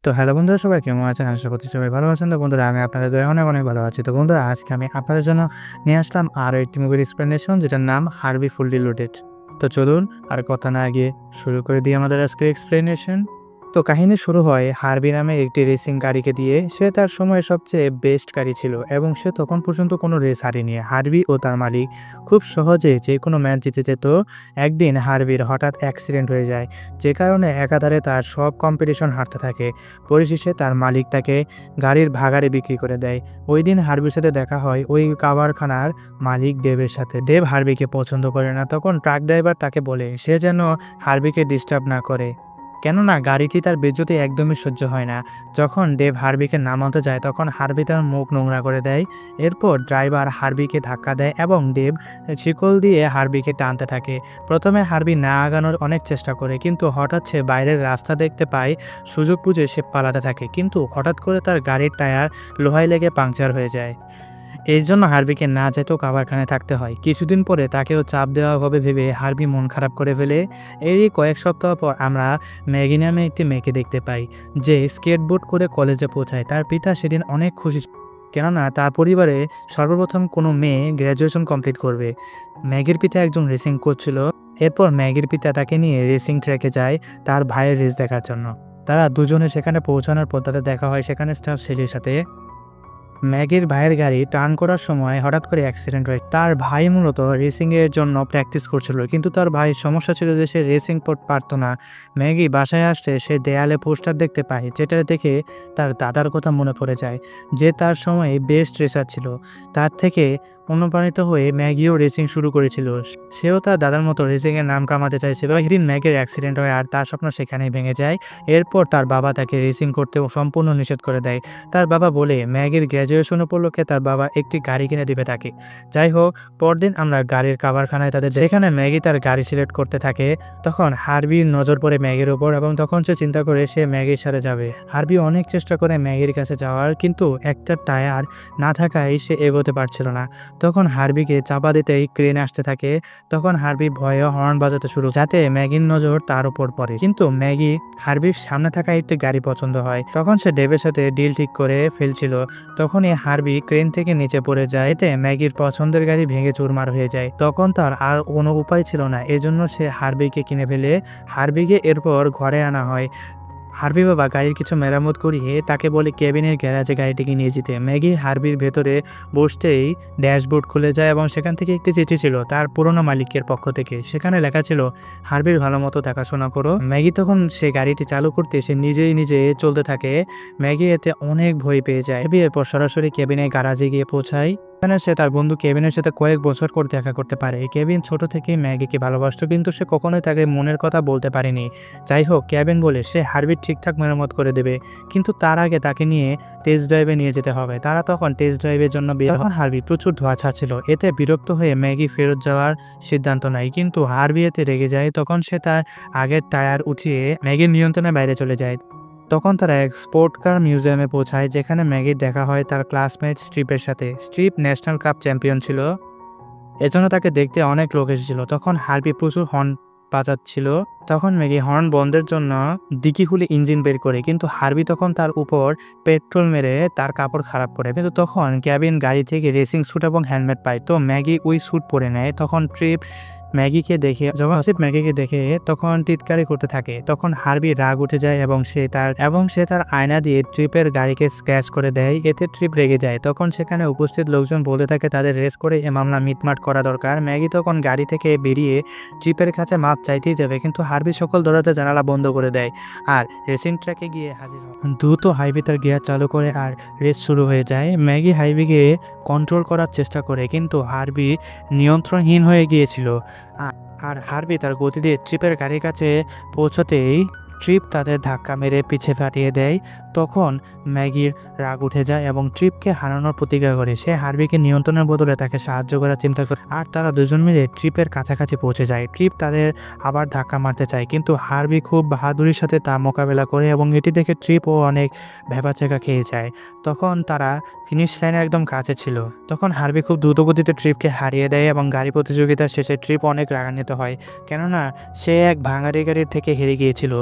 তো হ্যালো বন্ধুরা, সবাই কেমন আছেন? আশা করছি সবাই ভালো আছেন। তো বন্ধুরা, আমি আপনাদের দয়ায় অনেক অনেক ভালো আছি। তো বন্ধুরা, আজকে আমি আপনাদের জন্য নিয়ে আসলাম আরও একটি মুভির এক্সপ্লেনেশন, যেটার নাম হার্বি ফুললি লোডেড। তো চলুন আর কথা না গিয়ে শুরু করে দিই আমাদের আজকের এক্সপ্লেনেশন। তো কাহিনী শুরু হয় হার্বি নামে একটি রেসিং গাড়িকে দিয়ে। সে তার সময়ের সবচেয়ে বেস্ট গাড়ি ছিল এবং সে তখন পর্যন্ত কোনো রেস হারেনি। হার্বি ও তার মালিক খুব সহজে যে কোনো ম্যাচ জিতে যেত। একদিন হার্বির হঠাৎ অ্যাক্সিডেন্ট হয়ে যায়, যে কারণে একাধারে তার সব কম্পিটিশন হারতে থাকে। পরিশেষে তার মালিক তাকে গাড়ির ভাগাড়ে বিক্রি করে দেয়। ওই দিন হার্বির সাথে দেখা হয় ওই কারখানার মালিক দেবের সাথে। দেব হার্বিকে পছন্দ করে না। তখন ট্রাক ড্রাইভার তাকে বলে সে যেন হার্বিকে ডিস্টার্ব না করে, কেননা গাড়িটি তার বেজ্জতি একদমই সহ্য হয় না। যখন দেব হার্বিকে নামাতে যায় তখন হার্বি তার মুখ নোংরা করে দেয়। এরপর ড্রাইভার হার্বিকে ধাক্কা দেয় এবং দেব শিকল দিয়ে হার্বিকে টানতে থাকে। প্রথমে হার্বি না আগানোর অনেক চেষ্টা করে, কিন্তু হঠাৎ সে বাইরের রাস্তা দেখতে পায়। সুযোগ বুঝে সে পালাতে থাকে, কিন্তু হঠাৎ করে তার গাড়ির টায়ার লোহায় লেগে পাংচার হয়ে যায়। এর জন্য হার্বিকে না যেতেও কারখানায় থাকতে হয়। কিছুদিন পরে তাকেও চাপ দেওয়া হবে ভেবে হার্বি মন খারাপ করে ফেলে। এরই কয়েক সপ্তাহ পর আমরা ম্যাগি নামে একটি মেয়েকে দেখতে পাই, যে স্কেটবোর্ড করে কলেজে পৌঁছায়। তার পিতা সেদিন অনেক খুশি, কেননা তার পরিবারে সর্বপ্রথম কোনো মেয়ে গ্র্যাজুয়েশন কমপ্লিট করবে। ম্যাগির পিতা একজন রেসিং কোচ ছিল। এরপর ম্যাগির পিতা তাকে নিয়ে রেসিং ট্র্যাকে যায় তার ভাইয়ের রেস দেখার জন্য। তারা দুজনে সেখানে পৌঁছানোর পর তাদের দেখা হয় সেখানে স্টাফ ছেলের সাথে। ম্যাগির ভাইয়ের গাড়ি টার্ন করার সময় হঠাৎ করে অ্যাক্সিডেন্ট হয়। তার ভাই মূলত রেসিংয়ের জন্য প্র্যাকটিস করছিল, কিন্তু তার ভাইয়ের সমস্যা ছিল যে সে রেসিং পারতো না। ম্যাগি বাসায় আসতে সে দেয়ালে পোস্টার দেখতে পায়, যেটা দেখে তার দাদার কথা মনে পড়ে যায়, যে তার সময় বেস্ট রেসার ছিল। তার থেকে অনুপ্রাণিত হয়ে ম্যাগিও রেসিং শুরু করেছিল। সেও তার দাদার মতো রেসিংয়ের নাম কামাতে চাইছিল। একদিন ম্যাগির অ্যাক্সিডেন্ট হয় আর তার স্বপ্ন সেখানেই ভেঙে যায়। এরপর তার বাবা তাকে রেসিং করতে সম্পূর্ণ নিষেধ করে দেয়। তার বাবা বলে ম্যাগির গ্র্যাজুয়েশন উপলক্ষে তার বাবা একটি গাড়ি কিনে দিবে তাকে। যাই হোক, পরদিন আমরা গাড়ির কারখানায় তাদের, যেখানে ম্যাগি তার গাড়ি সিলেক্ট করতে থাকে। তখন হার্বির নজর পড়ে ম্যাগির ওপর এবং তখন সে চিন্তা করে সে ম্যাগির সাথে যাবে। হার্বি অনেক চেষ্টা করে ম্যাগির কাছে যাওয়ার, কিন্তু একটা টায়ার না থাকায় সে এগোতে পারছিল না। তখন হার্বিকে চাপা দিতেই ক্রেন আসতে থাকে। তখন হার্বি ভয়ে হর্ন বাজাতে শুরু, যাতে ম্যাগির নজর তার উপর পড়ে। কিন্তু ম্যাগি হার্বির সামনে থাকা একটি গাড়ি পছন্দ হয়। তখন সে ডেভের সাথে ডিল ঠিক করে ফেলছিল। তখনই হার্বি ক্রেন থেকে নিচে পড়ে যায়। এতে ম্যাগির পছন্দের গাড়ি ভেঙে চুরমার হয়ে যায়। তখন তার আর কোনো উপায় ছিল না, এজন্য সে হার্বিকে কিনে ফেলে। হার্বিকে এরপর ঘরে আনা হয়। হার্বি বাবা গাড়ির কিছু মেরামত করিয়ে তাকে বলে কেবিনের গ্যারাজে গাড়িটিকে নিয়ে যেতে। ম্যাগি হার্বির ভেতরে বসতেই ড্যাশবোর্ড খুলে যায় এবং সেখান থেকে একটি চিঠি ছিল তার পুরনো মালিকের পক্ষ থেকে। সেখানে লেখা ছিল, হার্বির ভালো মতো দেখাশোনা করো। ম্যাগি তখন সে গাড়িটি চালু করতে সে নিজে চলতে থাকে। ম্যাগি এতে অনেক ভয় পেয়ে যায়। এরপর সরাসরি কেবিনের গ্যারাজে গিয়ে পৌঁছায়। এখানে সে তার বন্ধু কেভিনের সাথে কয়েক বছর পর দেখা করতে পারে। কেভিন ছোট থেকেই ম্যাগিকে ভালোবাসত, কিন্তু সে কখনোই তাকে মনের কথা বলতে পারেনি। যাই হোক, কেভিন বলে সে হার্বির ঠিকঠাক মেরামত করে দেবে, কিন্তু তার আগে তাকে নিয়ে টেস্ট ড্রাইভে নিয়ে যেতে হবে। তারা তখন টেস্ট ড্রাইভের জন্য বের হন। হার্বি প্রচুর ধোঁয়া ছাড়ছিল। এতে বিরক্ত হয়ে ম্যাগি ফেরত যাওয়ার সিদ্ধান্ত নেয়, কিন্তু হার্বি এতে রেগে যায়। তখন সে তার আগের টায়ার উঠিয়ে ম্যাগির নিয়ন্ত্রণের বাইরে চলে যায়। তখন তারা এক স্পোর্ট কার মিউজিয়ামে পৌঁছায়, যেখানে ম্যাগির দেখা হয় তার ক্লাসমেট স্ট্রিপের সাথে। স্ট্রিপ ন্যাশনাল কাপ চ্যাম্পিয়ন ছিল, এজন্য তাকে দেখতে অনেক লোক এসেছিল। তখন হার্বি প্রচুর হর্ন বাজাচ্ছিল। তখন ম্যাগি হর্ন বন্ধের জন্য ডিকি খুলে ইঞ্জিন বের করে, কিন্তু হার্বি তখন তার উপর পেট্রোল মেরে তার কাপড় খারাপ করে। কিন্তু তখন ক্যাবিন গাড়ি থেকে রেসিং স্যুট এবং হেলমেট পায়, তো ম্যাগি ওই স্যুট পরে নেয়। তখন ট্রিপ ম্যাগিকে দেখে তখন টিটকারি করতে থাকে। তখন হার্বি রাগ উঠে যায় এবং সে তার আয়না দিয়ে ট্রিপের গাড়িকে স্ক্র্যাচ করে দেয়। এতে ট্রিপ রেগে যায়। তখন সেখানে উপস্থিত লোকজন বলতে থাকে তাদের রেস করে এ মামলা মিটমাট করা দরকার। ম্যাগি তখন গাড়ি থেকে বেরিয়ে ট্রিপের কাছে মাপ চাইতেই যাবে, কিন্তু হার্বি সকল দরজা জানালা বন্ধ করে দেয় আর রেসিং ট্র্যাকে গিয়ে হাজির হয়। দ্রুত হার্বি তার গিয়ার চালু করে আর রেস শুরু হয়ে যায়। ম্যাগি হার্বিকে কন্ট্রোল করার চেষ্টা করে, কিন্তু হার্বি নিয়ন্ত্রণহীন হয়ে গিয়েছিল। আর হার্বি তার গতি দিয়ে ট্রিপের গাড়ির কাছে পৌঁছতেই ট্রিপ তাদের ধাক্কা মেরে পিছে ফাটিয়ে দেয়। তখন ম্যাগির রাগ উঠে যায় এবং ট্রিপকে হারানোর প্রতিজ্ঞা করে। সে হার্বিকে নিয়ন্ত্রণের বদলে তাকে সাহায্য করার চিন্তা করে, আর তারা দুজন মিলে ট্রিপের কাছাকাছি পৌঁছে যায়। ট্রিপ তাদের আবার ধাক্কা মারতে চায়, কিন্তু হার্বি খুব বাহাদুরির সাথে তা মোকাবেলা করে এবং এটি দেখে ট্রিপও অনেক ভেবাচেকা খেয়ে যায়। তখন তারা ফিনিশ লাইনের একদম কাছে ছিল। তখন হার্বি খুব দ্রুতগতিতে ট্রিপকে হারিয়ে দেয় এবং গাড়ি প্রতিযোগিতার শেষে ট্রিপ অনেক রাগান্বিত হয়, কেননা সে এক ভাঙারি গাড়ির থেকে হেরে গিয়েছিল।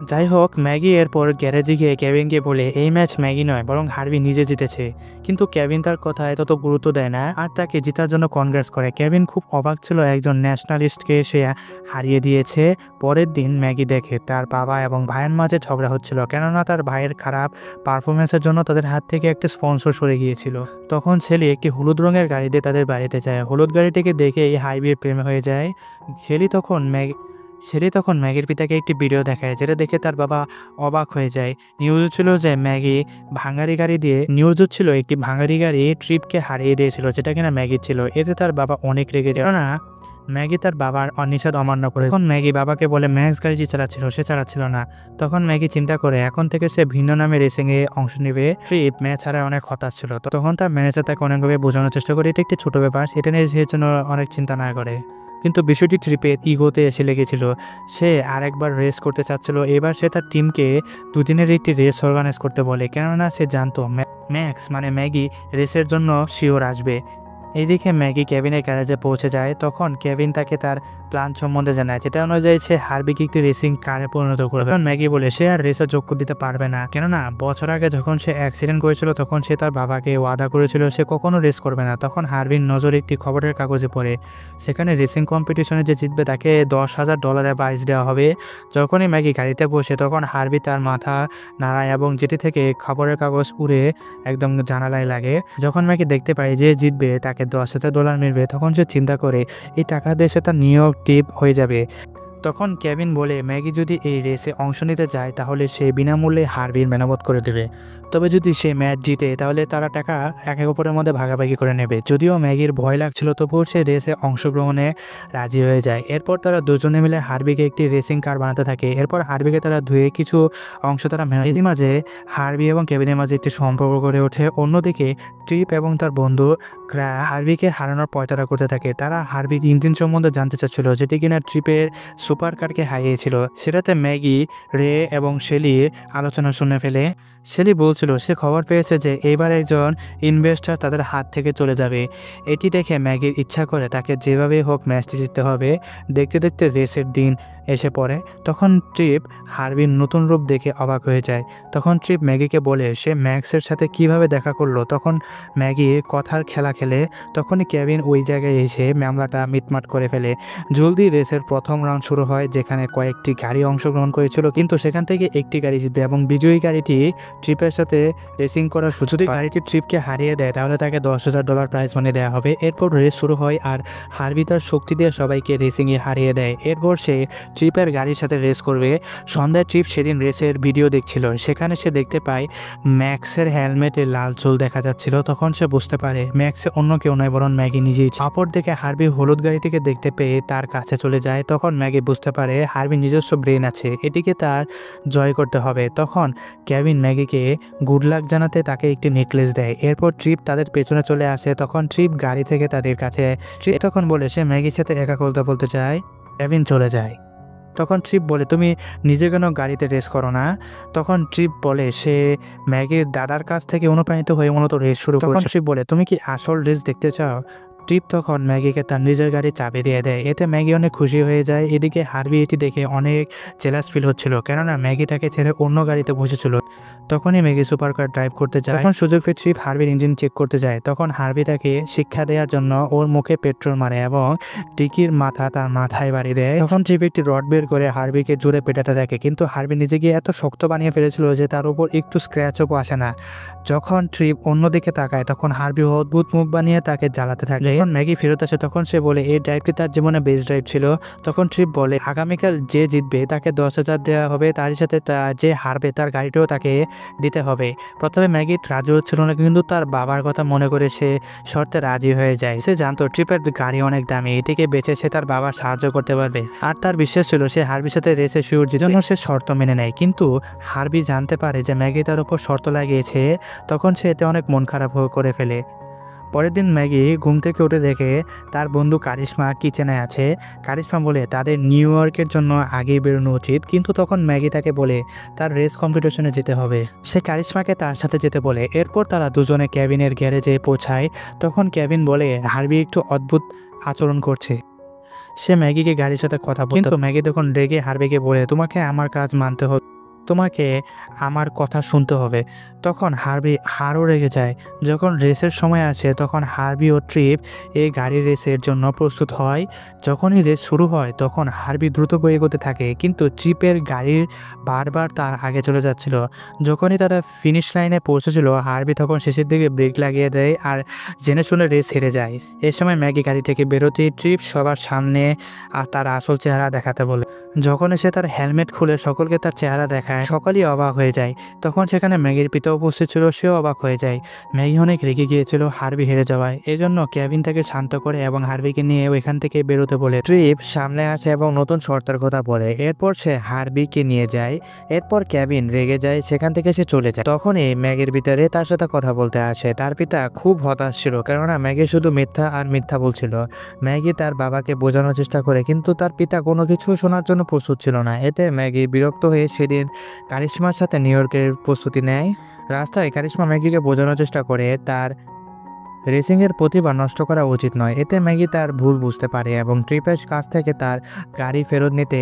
যাই হোক, ম্যাগি এরপর গ্যারেজে গিয়ে কেভিনকে বলে এই ম্যাচ ম্যাগি নয় বরং হার্বি নিজে জিতেছে, কিন্তু কেভিন তার কথায় তত গুরুত্ব দেয় না আর তাকে জেতার জন্য কনগ্রেস করে। কেভিন খুব অবাক ছিল, একজন ন্যাশনালিস্টকে সে হারিয়ে দিয়েছে। পরের দিন ম্যাগি দেখে তার বাবা এবং ভাইয়ের মাঝে ঝগড়া হচ্ছিল, কেননা তার ভাইয়ের খারাপ পারফরমেন্সের জন্য তাদের হাত থেকে একটা স্পন্সর সরে গিয়েছিল। তখন ছেলে একটি হলুদ রঙের গাড়িতে তাদের বাড়িতে যায়। হলুদ গাড়িটিকে দেখে এই হাইবির প্রেমে হয়ে যায়। ছেলে তখন ম্যাগির পিতাকে একটি ভিডিও দেখায়, যেটা দেখে তার বাবা অবাক হয়ে যায়। নিউজ ছিল একটি ভাঙারি গাড়ি ট্রিপকে হারিয়ে দিয়েছিল, যেটা কিনা ম্যাগির ছিল। এতে তার বাবা অনেক রেগে যায়, কেননা ম্যাগি তার বাবার অনিষেধ অমান্য করে। তখন ম্যাগি বাবাকে বলে ম্যাক্স গাড়িটি চালাচ্ছিল, সে চালাচ্ছিল না। তখন ম্যাগি চিন্তা করে এখন থেকে সে ভিন্ন নামে রেসিংয়ে অংশ নেবে। ট্রিপ ম্যাচ হারায় অনেক হতাশ ছিল। তখন তার ম্যানেজার তাকে অনেকভাবে বোঝানোর চেষ্টা করে এটা একটি ছোট ব্যাপার, সেটা নিয়ে সে জন্য অনেক চিন্তা না করে। কিন্তু বিষয়টি ট্রিপের ইগোতে এসে লেগেছিল। সে আরেকবার রেস করতে চাচ্ছিল। এবার সে তার টিমকে দুদিনের একটি রেস অর্গানাইজ করতে বলে, কেননা সে জানতো ম্যাক্স মানে ম্যাগি রেসের জন্য শিওর আসবে। এইদিকে ম্যাগি কেভিনের গ্যারেজে পৌঁছে যায়। তখন কেভিন তাকে তার প্ল্যান সম্বন্ধে জানায়, যেটা অনুযায়ী সে হার্বিকে একটি রেসিং কারে পরিণত করবে। তখন ম্যাগি বলে সে আর রেসে যোগ দিতে পারবে না, কেননা বছর আগে যখন সে অ্যাক্সিডেন্ট করেছিল তখন সে তার বাবাকে ওয়াদা করেছিল সে কখনো রেস করবে না। তখন হার্বির নজর একটি খবরের কাগজে পড়ে, সেখানে রেসিং কম্পিটিশনে যে জিতবে তাকে $10,000 প্রাইজ দেওয়া হবে। যখনই ম্যাগি গাড়িতে বসে তখন হার্বি তার মাথা নাড়ায় এবং যেটি থেকে খবরের কাগজ উড়ে একদম জানালায় লাগে। যখন ম্যাগি দেখতে পায় যে জিতবে তাকে $10,000 মিলবে, তখন সে চিন্তা করে এই টাকা দিয়ে সে তার নিউ ইয়র্ক ট্রিপ হয়ে যাবে। তখন কেভিন বলে ম্যাগি যদি এই রেসে অংশ নিতে যায় তাহলে সে বিনামূল্যে হার্বির মেরামত করে দেবে, তবে যদি সে ম্যাচ জিতে তাহলে তারা টাকা একে অপরের মধ্যে ভাগাভাগি করে নেবে। যদিও ম্যাগির ভয় লাগছিল তবুও সে রেসে অংশগ্রহণে রাজি হয়ে যায়। এরপর তারা দুজনে মিলে হার্বিকে একটি রেসিং কার বানাতে থাকে। এরপর হার্বিকে তারা ধুয়ে কিছু অংশ তারা এরই মাঝে হার্বি এবং কেভিনের মাঝে একটি সম্পর্ক গড়ে ওঠে। অন্যদিকে ট্রিপ এবং তার বন্ধু হার্বিকে হারানোর পয়তারা করতে থাকে। তারা হার্বির ইঞ্জিন সম্বন্ধে জানতে চাচ্ছিল, যেটি কিনা ট্রিপের সুপার কারকে হারিয়েছিল। সেটাতে ম্যাগি, রে এবং শেলি আলোচনা শুনে ফেলে। শেলি বলছিল সে খবর পেয়েছে যে এইবার একজন ইনভেস্টর তাদের হাত থেকে চলে যাবে। এটি দেখে ম্যাগির ইচ্ছা করে তাকে যেভাবেই হোক ম্যাচটি জিততে হবে। দেখতে দেখতে রেসের দিন এসে পড়ে। তখন ট্রিপ হার্বির নতুন রূপ দেখে অবাক হয়ে যায়। তখন ট্রিপ ম্যাগিকে বলে সে ম্যাক্সের সাথে কিভাবে দেখা করলো। তখন ম্যাগি কথার খেলা খেলে। তখনই কেভিন ওই জায়গায় এসে মামলাটা মিটমাট করে ফেলে। জলদি রেসের প্রথম রাউন্ড শুরু হয়, যেখানে কয়েকটি গাড়ি অংশগ্রহণ করেছিল, কিন্তু সেখান থেকে একটি গাড়ি জিতবে এবং বিজয়ী গাড়িটি ট্রিপের সাথে রেসিং করার সুযোগ। গাড়িটি ট্রিপকে হারিয়ে দেয় তাহলে তাকে $10,000 প্রাইজ মানি দেওয়া হবে। এরপর রেস শুরু হয় আর হার্বি তার শক্তি দিয়ে সবাইকে রেসিংয়ে হারিয়ে দেয়। এরপর সে ট্রিপের গাড়ির সাথে রেস করবে। সন্ধ্যায় ট্রিপ সেদিন রেসের ভিডিও দেখছিল, সেখানে সে দেখতে পায় ম্যাক্সের হেলমেটে লাল চুল দেখা যাচ্ছিল। তখন সে বুঝতে পারে ম্যাক্সে অন্য কেউ নয় বরং ম্যাগি নিজেই। অপর দিকে হার্বি হলুদ গাড়িটিকে দেখতে পেয়ে তার কাছে চলে যায়। তখন ম্যাগি বুঝতে পারে হার্বি নিজস্ব ব্রেন আছে, এটিকে তার জয় করতে হবে। তখন কেভিন ম্যাগিকে গুড লাক জানাতে তাকে একটি নেকলেস দেয়। এরপর ট্রিপ তাদের পেছনে চলে আসে। তখন ট্রিপ গাড়ি থেকে তাদের কাছে ট্রিপ তখন বলে সে ম্যাগির সাথে একা কথা বলতে চায়। কেভিন চলে যায়। তখন ট্রিপ বলে তুমি নিজে কেন গাড়িতে রেস করো না। তখন ট্রিপ বলে সে ম্যাগির দাদার কাছ থেকে অনুপ্রাণিত হয়ে মূলত রেস শুরু করে। তখন ট্রিপ বলে তুমি কি আসল রেস দেখতে চাও। ট্রিপ তখন ম্যাগিকে তার নিজের গাড়ি চাবি দিয়ে দেয়। এতে ম্যাগি অনেক খুশি হয়ে যায়। এদিকে হার্বি এটি দেখে অনেক জেলাস ফিল হচ্ছিল, কেননা ম্যাগি তাকে ছেড়ে অন্য গাড়িতে বসেছিল। তখনই ম্যাগি সুপার কার ড্রাইভ করতে যায়। তখন সুযোগ পেয়ে ট্রিপ হার্বির ইঞ্জিন চেক করতে যায়। তখন হার্বি তাকে শিক্ষা দেওয়ার জন্য ওর মুখে পেট্রোল মারে এবং টিকির মাথা তার মাথায় বাড়ি দেয়। তখন ট্রিপ একটি রড বের করে হার্বিকে জোরে পেটাতে থাকে, কিন্তু হার্বি নিজেকে এত শক্ত বানিয়ে ফেলেছিল যে তার উপর একটু স্ক্র্যাচও আসে না। যখন ট্রিপ অন্যদিকে তাকায় তখন হার্বি অদ্ভুত মুখ বানিয়ে তাকে জ্বালাতে থাকে। যখন ম্যাগি ফেরত আসে তখন সে বলে এই ড্রাইভটি তার জীবনে বেস্ট ড্রাইভ ছিল। তখন ট্রিপ বলে আগামীকাল যে জিতবে তাকে $10,000 দেওয়া হবে, তারই সাথে যে হারবে তার গাড়িটাও তাকে দিতে হবে। প্রথমে ম্যাগি রাজি হচ্ছিল না, কিন্তু তার বাবার কথা মনে করে সে শর্তে রাজি হয়ে যায়। সে জানতো ট্রিপের গাড়ি অনেক দামি, এটিকে বেচে সে তার বাবার সাহায্য করতে পারবে। আর তার বিশ্বাস ছিল সে হার্বির সাথে রেসে শিওর জিতবে, জন্য সে শর্ত মেনে নেয়। কিন্তু হার্বি জানতে পারে যে ম্যাগি তার উপর শর্ত লাগিয়েছে। তখন সে এতে অনেক মন খারাপ করে ফেলে। পরের দিন ম্যাগি ঘুম থেকে উঠে দেখে তার বন্ধু কারিশমা কিচেনে আছে। কারিশমা বলে তাদের নিউ ইয়র্কের জন্য আগেই বেরোনো উচিত, কিন্তু তখন ম্যাগি তাকে বলে তার রেস কম্পিটিশনে যেতে হবে। সে কারিশমাকে তার সাথে যেতে বলে। এরপর তারা দুজনে কেভিনের গ্যারেজে পৌঁছায়। তখন কেভিন বলে হার্বি একটু অদ্ভুত আচরণ করছে। সে ম্যাগিকে গাড়ির সাথে কথা বলতে, কিন্তু ম্যাগি তখন রেগে হার্ভিকে বলে, তোমাকে আমার কাজ মানতে হবে, তোমাকে আমার কথা শুনতে হবে। তখন হার্ভি আরও রেগে যায়। যখন রেসের সময় আসে তখন হার্ভি ও ট্রিপ এই গাড়ির রেসের জন্য প্রস্তুত হয়। যখনই রেস শুরু হয় তখন হার্ভি দ্রুত এগোতে থাকে, কিন্তু ট্রিপের গাড়ির বারবার তার আগে চলে যাচ্ছিল। যখনই তারা ফিনিশ লাইনে পৌঁছেছিল হার্ভি তখন শেষের দিকে ব্রেক লাগিয়ে দেয় আর জেনে শুনে রেস হেরে যায়। এ সময় ম্যাগি গাড়ি থেকে বেরোতেই ট্রিপ সবার সামনে তার আসল চেহারা দেখাতে বলে। যখন সে তার হেলমেট খুলে সকলকে তার চেহারা দেখায় সকলেই অবাক হয়ে যায়। তখন সেখানে ম্যাগির পিতা উপস্থিত ছিল, সেও অবাক হয়ে যায়। ম্যাগি অনেক রেগে গিয়েছিল হার্ভি হেরে যাওয়ায়, এজন্য কেভিন তাকে শান্ত করে এবং হার্ভিকে নিয়ে ওইখান থেকে বেরোতে বলে। ট্রিপ সামনে আসে এবং নতুন শর্তের কথা বলে। এরপর সে হার্ভিকে নিয়ে যায়। এরপর কেভিন রেগে যায়, সেখান থেকে সে চলে যায়। তখনই ম্যাগির ভিতরে তার সাথে কথা বলতে আসে। তার পিতা খুব হতাশ ছিল, কেননা ম্যাগি শুধু মিথ্যা আর মিথ্যা বলছিল। ম্যাগি তার বাবাকে বোঝানোর চেষ্টা করে, কিন্তু তার পিতা কোনো কিছু শোনার জন্য প্রস্তুত ছিল না। এতে ম্যাগি বিরক্ত হয়ে সেদিন কারিশমার সাথে নিউ ইয়র্কের প্রস্তুতি নেয়। রাস্তায় কারিশমা ম্যাগিকে বোঝানোর চেষ্টা করে তার রেসিংয়ের প্রতিভা নষ্ট করা উচিত নয়। এতে ম্যাগি তার ভুল বুঝতে পারে এবং ট্রিপের কাছ থেকে তার গাড়ি ফেরত নিতে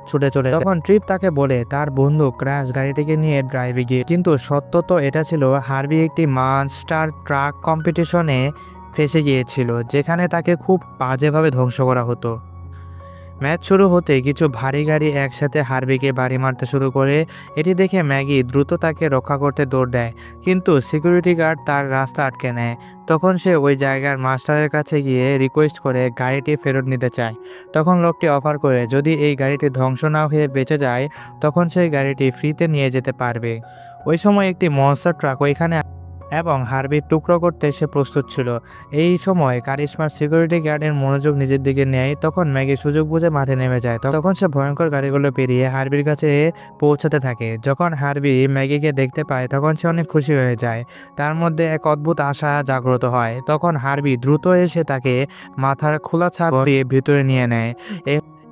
ছুটে চলে। তখন ট্রিপ তাকে বলে তার বন্ধু ক্র্যাশ গাড়িটিকে নিয়ে ড্রাইভে গিয়ে, কিন্তু সত্য তো এটা ছিল হার্ভি একটি মানস্টার ট্রাক কম্পিটিশনে ফেসে গিয়েছিল, যেখানে তাকে খুব বাজেভাবে ধ্বংস করা হতো। ম্যাচ শুরু হতে কিছু ভারী গাড়ি একসাথে হার্ভিকে বাড়ি মারতে শুরু করে। এটি দেখে ম্যাগি দ্রুত তাকে রক্ষা করতে দৌড় দেয়, কিন্তু সিকিউরিটি গার্ড তার রাস্তা আটকে নেয়। তখন সে ওই জায়গার মাস্টারের কাছে গিয়ে রিকোয়েস্ট করে গাড়িটি ফেরত নিতে চায়। তখন লোকটি অফার করে যদি এই গাড়িটি ধ্বংস না হয়ে বেঁচে যায় তখন সেই গাড়িটি ফ্রিতে নিয়ে যেতে পারবে। ওই সময় একটি মনস্টার ট্রাক ওইখানে এবং হার্ভির টুকরো করতে সে প্রস্তুত ছিল। এই সময় কারিশমার সিকিউরিটি গার্ডের মনোযোগ নিজের দিকে নেয়। তখন ম্যাগি সুযোগ বুঝে মাঠে নেমে যায়। তখন সে ভয়ঙ্কর গাড়িগুলো পেরিয়ে হার্ভির কাছে পৌঁছাতে থাকে। যখন হার্ভি ম্যাগিকে দেখতে পায় তখন সে অনেক খুশি হয়ে যায়। তার মধ্যে এক অদ্ভুত আশা জাগ্রত হয়। তখন হার্ভি দ্রুত এসে তাকে মাথার খোলা ছাদ দিয়ে ভিতরে নিয়ে নেয়।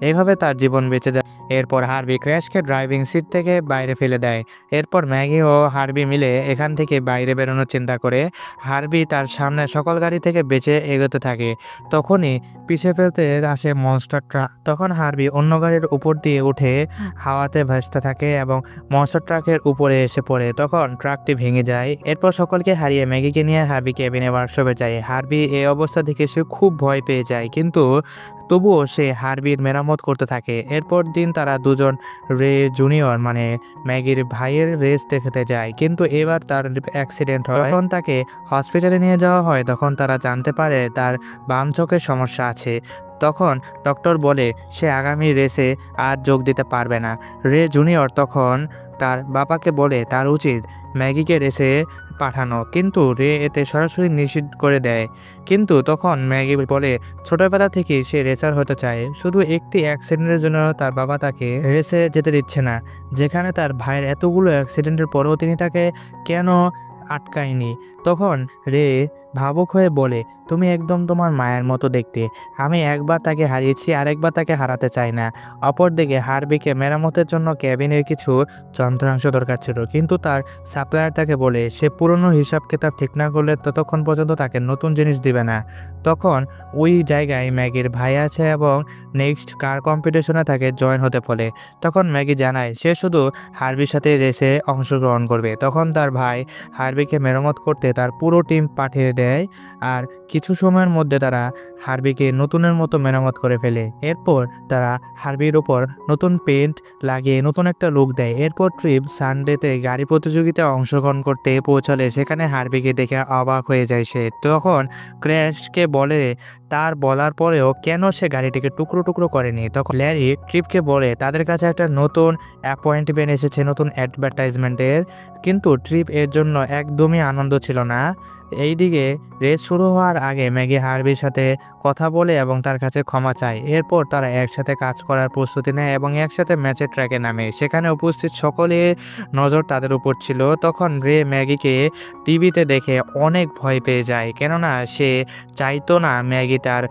এভাবে তার জীবন বেঁচে যায়। এরপর হার্ভি ক্র্যাশকে ড্রাইভিং সিট থেকে বাইরে ফেলে দেয়। এরপর ম্যাগি ও হার্ভি মিলে এখান থেকে বাইরে বেরোনোর চিন্তা করে। হার্ভি তার সামনে সকল গাড়ি থেকে বেঁচে এগোতে থাকে। তখনই পিছে ফেলতে আসে মনস্টার ট্রাক। তখন হার্ভি অন্য গাড়ির উপর দিয়ে উঠে হাওয়াতে ভাসতে থাকে এবং মনস্টার ট্রাকের উপরে এসে পড়ে। তখন ট্রাকটি ভেঙে যায়। এরপর সকলকে হারিয়ে ম্যাগিকে নিয়ে হার্ভি কেবিনে ওয়ার্কশপে যায়। হার্ভি এই অবস্থা দেখে সে খুব ভয় পেয়ে যায়, কিন্তু তবুও সে হার্ভির মেরামত করতে থাকে। এরপর দিন তারা দুজন রে জুনিয়র মানে ম্যাগির ভাইয়ের রেস দেখতে যায়, কিন্তু এবার তার অ্যাক্সিডেন্ট হয়। যখন তাকে হসপিটালে নিয়ে যাওয়া হয় তখন তারা জানতে পারে তার বাম চোখের সমস্যা আছে। তখন ডক্টর বলে সে আগামী রেসে আর যোগ দিতে পারবে না। রে জুনিয়র তখন তার বাবাকে বলে তার উচিত ম্যাগিকে রেসে পাঠানো, কিন্তু রে এতে সরাসরি নিষিদ্ধ করে দেয়। কিন্তু তখন ম্যাগি বলে ছোটবেলা থেকে সে রেসার হতে চায়, শুধু একটি অ্যাক্সিডেন্টের জন্য তার বাবা তাকে রেসে যেতে দিচ্ছে না। যেখানে তার ভাইয়ের এতগুলো অ্যাক্সিডেন্টের পরেও তিনি তাকে কেন আটকায়নি। তখন রে ভাবুক হয়ে বলে তুমি একদম তোমার মায়ের মতো দেখতে, আমি একবার তাকে হারিয়েছি আরেকবার তাকে হারাতে চাই না। অপরদিকে হার্ভিকে মেরামতের জন্য ক্যাবিনের কিছু যন্ত্রাংশ দরকার ছিল, কিন্তু তার সাপ্লায়ার তাকে বলে সে পুরনো হিসাব কিতাব ঠিক না করলে ততক্ষণ পর্যন্ত তাকে নতুন জিনিস দিবে না। তখন ওই জায়গায় ম্যাগির ভাই আছে এবং নেক্সট কার কম্পিটিশনে তাকে জয়েন হতে বলে। তখন ম্যাগি জানায় সে শুধু হার্ভির সাথে রেসে অংশগ্রহণ করবে। তখন তার ভাই হার্ভিকে মেরামত করতে তার পুরো টিম পাঠিয়ে দেয়, আর কিছু সময়ের মধ্যে তারা হার্ভিকে নতুনের মতো মেরামত করে ফেলে। এরপর তারা হার্ভির উপর নতুন পেন্ট লাগিয়ে নতুন একটা লুক দেয়। এরপর ট্রিপ সানডেতে গাড়ি প্রতিযোগিতায় অংশগ্রহণ করতে পৌঁছালে সেখানে হার্ভিকে দেখে অবাক হয়ে যায় সে। তখন ক্র্যাশকে বলে তার বলার পরেও কেন সে গাড়িটিকে টুকরো টুকরো করেনি। তখন ল্যারি ট্রিপকে বলে তাদের কাছে একটা নতুন অ্যাপয়েন্টমেন্ট এসেছে নতুন অ্যাডভার্টাইজমেন্টের, কিন্তু ট্রিপ এর জন্য একদমই আনন্দ ছিল না। এইদিকে রেস শুরু হওয়ার আগে ম্যাগি হার্ভির সাথে কথা বলে এবং তার কাছে ক্ষমা চায়। এরপর তারা একসাথে কাজ করার প্রস্তুতি নেয় এবং একসাথে ম্যাচের ট্র্যাকে নামে। সেখানে উপস্থিত সকলে নজর তাদের উপর ছিল। তখন রে ম্যাগিকে টিভিতে দেখে অনেক ভয় পেয়ে যায়, কেননা সে চাইতো না ম্যাগি তার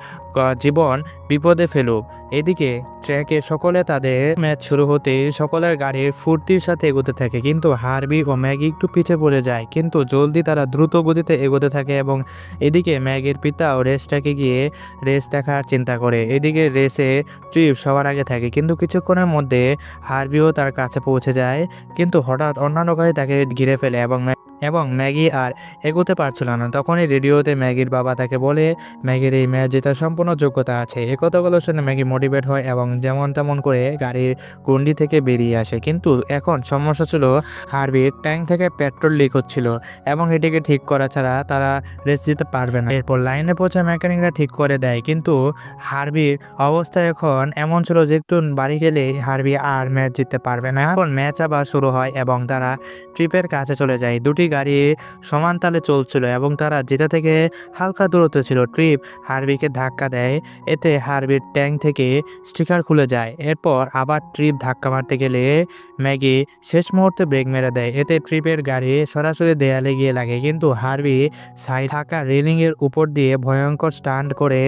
জীবন বিপদে ফেলুক। এদিকে ট্র্যাকে সকলে তাদের ম্যাচ শুরু হতে সকলের গাড়ির ফুর্তির সাথে এগোতে থাকে, কিন্তু হার্বি ও ম্যাগি একটু পিছিয়ে পড়ে যায়, কিন্তু জলদি তারা দ্রুত গতিতে এগোতে থাকে। এবং এদিকে ম্যাগির পিতাও রেসটাকে গিয়ে রেস দেখার চিন্তা করে। এদিকে রেসে ট্রিপ সবার আগে থাকে, কিন্তু কিছুক্ষণের মধ্যে হার্বিও তার কাছে পৌঁছে যায়, কিন্তু হঠাৎ অন্যান্য গাড়ি তাকে ঘিরে ফেলে এবং ম্যাগি আর এগোতে পারছিল না। তখনই রেডিওতে ম্যাগির বাবা তাকে বলে ম্যাগির এই ম্যাচ জেতার সম্পূর্ণ যোগ্যতা আছে। এই কথাগুলো শুনে ম্যাগি মোটিভেট হয় এবং যেমন তেমন করে গাড়ির গন্ডি থেকে বেরিয়ে আসে। কিন্তু এখন সমস্যা ছিল হার্বির ট্যাঙ্ক থেকে পেট্রোল লিক হচ্ছিল এবং এটিকে ঠিক করা ছাড়া তারা রেস জিতে পারবে না। এরপর লাইনে পৌঁছে মেকানিকরা ঠিক করে দেয়, কিন্তু হার্বির অবস্থা এখন এমন ছিল যে একটু বাড়ি গেলে হার্বি আর ম্যাচ জিততে পারবে না। এখন ম্যাচ আবার শুরু হয় এবং তারা ট্রিপের কাছে চলে যায়। দুটি গাড়ি সমান তালে চলছিল এবং তারা যেটা থেকে হালকা দূরত্ব ছিল। ট্রিপ হার্বিকে ধাক্কা দেয়, এতে হার্বির ট্যাঙ্ক থেকে স্টিকার খুলে যায়। এরপর আবার ট্রিপ ধাক্কা মারতে গেলে ম্যাগি শেষ মুহূর্তে ব্রেক মেরে দেয়, এতে ট্রিপের গাড়ি সরাসরি দেয়ালে গিয়ে লাগে। কিন্তু হার্বি সাইড থাকা রেলিং এর উপর দিয়ে ভয়ঙ্কর স্টান্ট করে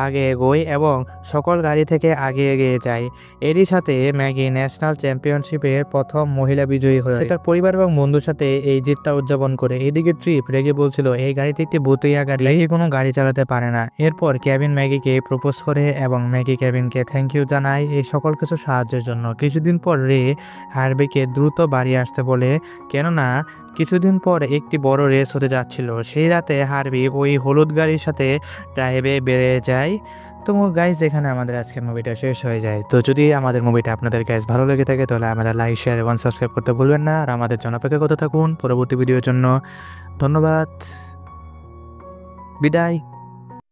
আগে এগোয় এবং সকল গাড়ি থেকে আগে এগিয়ে যায়। এরই সাথে ম্যাগি ন্যাশনাল চ্যাম্পিয়নশিপের প্রথম মহিলা বিজয়ী হয়ে তার পরিবার এবং বন্ধুর সাথে এই জিতটা উদযাপন করে। এদিকে ট্রিপ রেগে বলছিল এই গাড়িটি একটি ভুতুইয়া গাড়ি, ম্যাগি কোনো গাড়ি চালাতে পারে না। এরপর কেভিন ম্যাগিকে প্রপোজ করে এবং ম্যাগি কেভিনকে থ্যাংক ইউ জানায় এই সকল কিছু সাহায্যের জন্য। কিছুদিন পর রে হার্বিকে দ্রুত বাড়ি আসতে বলে, কেননা কিছুদিন পর একটি বড় রেস হতে যাচ্ছিল। সেই রাতে হার্বি ওই হলুদ গাড়ির সাথে ড্রাইভে বেড়ে যায়। তো গাইজ এখানে আমাদের আজকের মুভিটা শেষ হয়ে যায়। তো যদি আমাদের মুভিটা আপনাদের গাইজ ভালো লেগে থাকে তাহলে আমাদের লাইক শেয়ার এবং সাবস্ক্রাইব করতে ভুলবেন না। আর আমাদের জন্য অপেক্ষা করতে থাকুন পরবর্তী ভিডিওর জন্য। ধন্যবাদ, বিদায়।